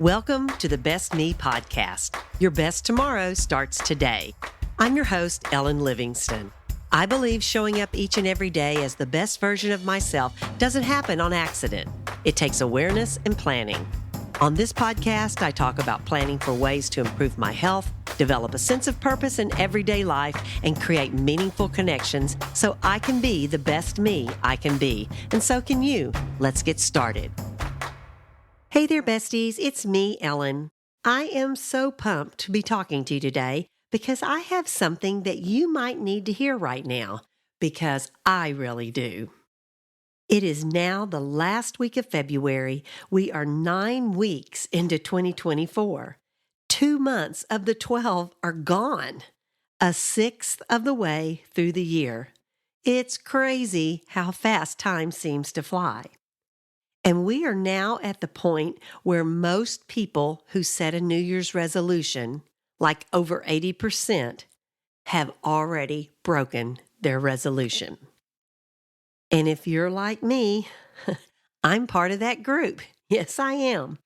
Welcome to the Best Me podcast. Your best tomorrow starts today. I'm your host, Ellen Livingston. I believe showing up each and every day as the best version of myself doesn't happen on accident. It takes awareness and planning. On this podcast, I talk about planning for ways to improve my health, develop a sense of purpose in everyday life, and create meaningful connections so I can be the best me I can be. And so can you. Let's get started. Hey there, besties. It's me, Ellen. I am so pumped to be talking to you today because I have something that you might need to hear right now, because I really do. It is now the last week of February. We are 9 weeks into 2024. 2 months of the 12 are gone. A sixth of the way through the year. It's crazy how fast time seems to fly. And we are now at the point where most people who set a New Year's resolution, like over 80%, have already broken their resolution. And if you're like me, I'm part of that group. Yes, I am.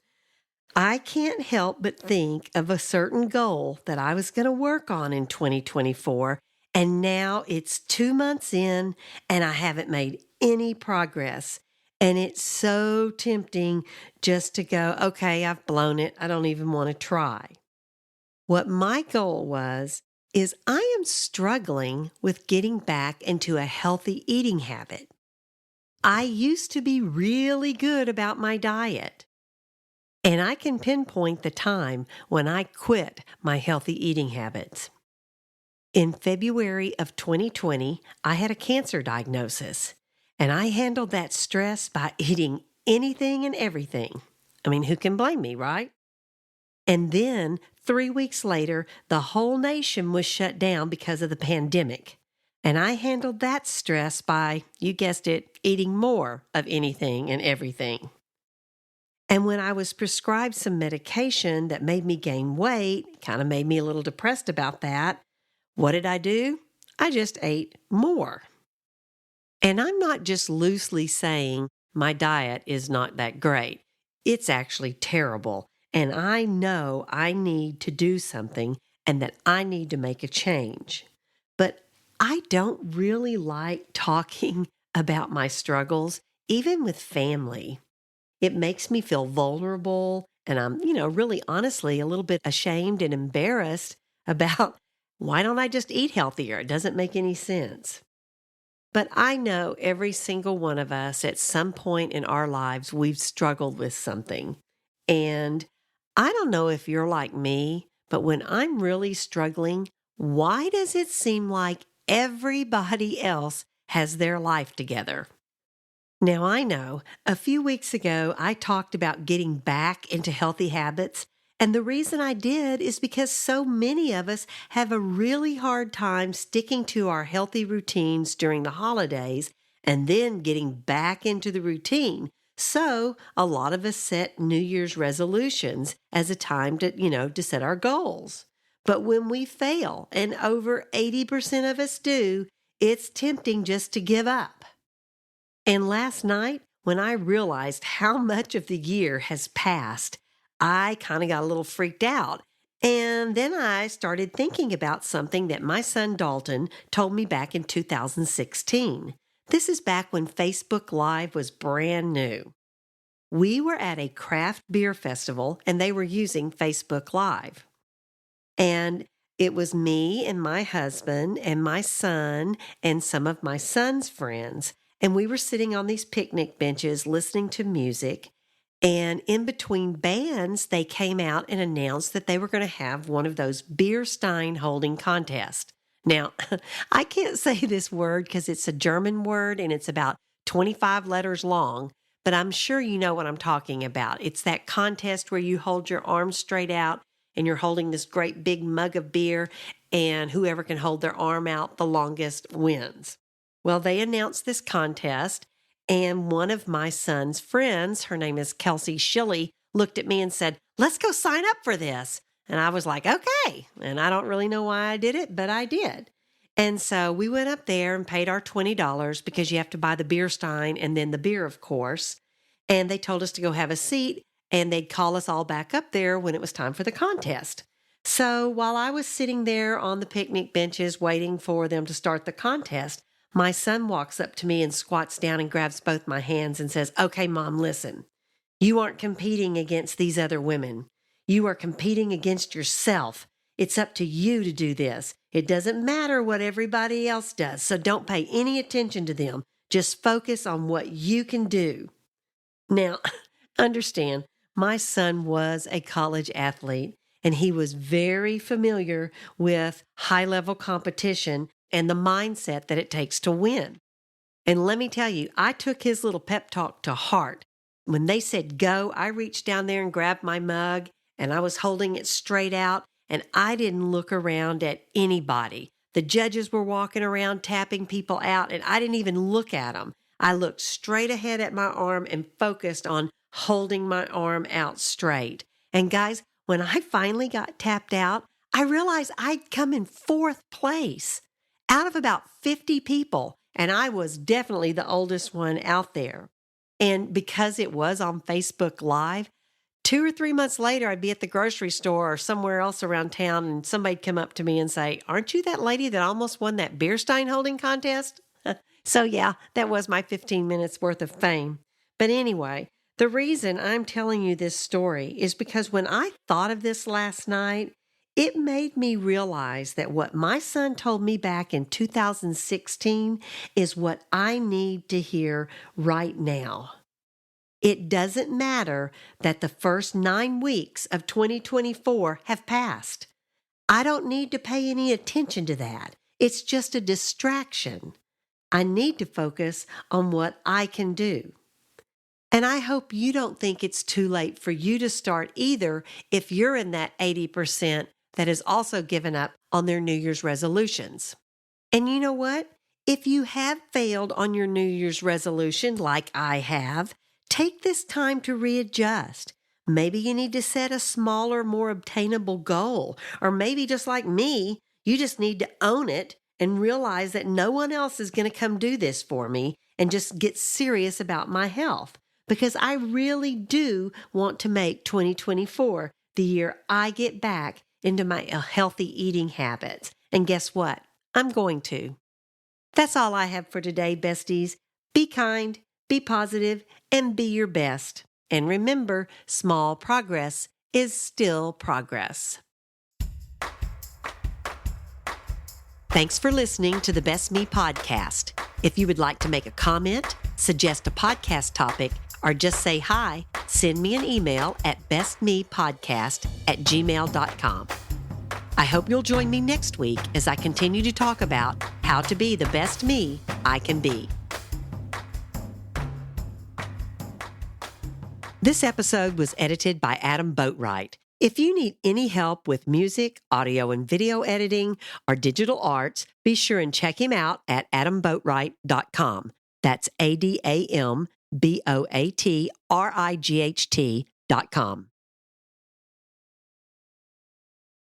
I can't help but think of a certain goal that I was going to work on in 2024, and now it's 2 months in and I haven't made any progress. And it's so tempting just to go, okay, I've blown it. I don't even want to try. What my goal was is I am struggling with getting back into a healthy eating habit. I used to be really good about my diet. And I can pinpoint the time when I quit my healthy eating habits. In February of 2020, I had a cancer diagnosis. And I handled that stress by eating anything and everything. I mean, who can blame me, right? And then 3 weeks later, the whole nation was shut down because of the pandemic. And I handled that stress by, you guessed it, eating more of anything and everything. And when I was prescribed some medication that made me gain weight, kind of made me a little depressed about that, what did I do? I just ate more. And I'm not just loosely saying my diet is not that great. It's actually terrible. And I know I need to do something and that I need to make a change. But I don't really like talking about my struggles, even with family. It makes me feel vulnerable, and I'm, really honestly a little bit ashamed and embarrassed about why don't I just eat healthier? It doesn't make any sense. But I know every single one of us at some point in our lives, we've struggled with something. And I don't know if you're like me, but when I'm really struggling, why does it seem like everybody else has their life together? Now, I know a few weeks ago, I talked about getting back into healthy habits. And the reason I did is because so many of us have a really hard time sticking to our healthy routines during the holidays and then getting back into the routine. So a lot of us set New Year's resolutions as a time to set our goals. But when we fail, and over 80% of us do, it's tempting just to give up. And last night, when I realized how much of the year has passed, I kind of got a little freaked out. And then I started thinking about something that my son Dalton told me back in 2016. This is back when Facebook Live was brand new. We were at a craft beer festival and they were using Facebook Live. And it was me and my husband and my son and some of my son's friends. And we were sitting on these picnic benches listening to music. And in between bands, they came out and announced that they were going to have one of those beer stein holding contests. Now, I can't say this word because it's a German word and it's about 25 letters long, but I'm sure you know what I'm talking about. It's that contest where you hold your arms straight out and you're holding this great big mug of beer, and whoever can hold their arm out the longest wins. Well, they announced this contest. And one of my son's friends, her name is Kelsey Shilley, looked at me and said, "Let's go sign up for this." And I was like, okay. And I don't really know why I did it, but I did. And so we went up there and paid our $20 because you have to buy the beer stein and then the beer, of course. And they told us to go have a seat and they'd call us all back up there when it was time for the contest. So while I was sitting there on the picnic benches waiting for them to start the contest, my son walks up to me and squats down and grabs both my hands and says, "Okay, Mom, listen. You aren't competing against these other women. You are competing against yourself. It's up to you to do this. It doesn't matter what everybody else does, so don't pay any attention to them. Just focus on what you can do." Now, understand, my son was a college athlete, and he was very familiar with high-level competition and the mindset that it takes to win. And let me tell you, I took his little pep talk to heart. When they said go, I reached down there and grabbed my mug, and I was holding it straight out, and I didn't look around at anybody. The judges were walking around tapping people out, and I didn't even look at them. I looked straight ahead at my arm and focused on holding my arm out straight. And guys, when I finally got tapped out, I realized I'd come in 4th place out of about 50 people, and I was definitely the oldest one out there. And because it was on Facebook Live, 2 or 3 months later, I'd be at the grocery store or somewhere else around town, and somebody'd come up to me and say, "Aren't you that lady that almost won that beer stein holding contest?" So yeah, that was my 15 minutes worth of fame. But anyway, the reason I'm telling you this story is because when I thought of this last night, it made me realize that what my son told me back in 2016 is what I need to hear right now. It doesn't matter that the first 9 weeks of 2024 have passed. I don't need to pay any attention to that. It's just a distraction. I need to focus on what I can do. And I hope you don't think it's too late for you to start either if you're in that 80% that has also given up on their New Year's resolutions. And you know what? If you have failed on your New Year's resolution like I have, take this time to readjust. Maybe you need to set a smaller, more obtainable goal. Or maybe just like me, you just need to own it and realize that no one else is going to come do this for me and just get serious about my health. Because I really do want to make 2024 the year I get back into my healthy eating habits. And guess what? I'm going to. That's all I have for today, besties. Be kind, be positive, and be your best. And remember, small progress is still progress. Thanks for listening to the Best Me podcast. If you would like to make a comment, suggest a podcast topic, or just say hi, send me an email at bestmepodcast@gmail.com. I hope you'll join me next week as I continue to talk about how to be the best me I can be. This episode was edited by Adam Boatwright. If you need any help with music, audio and video editing, or digital arts, be sure and check him out at adamboatwright.com. That's ADAMBOATRIGHT.com.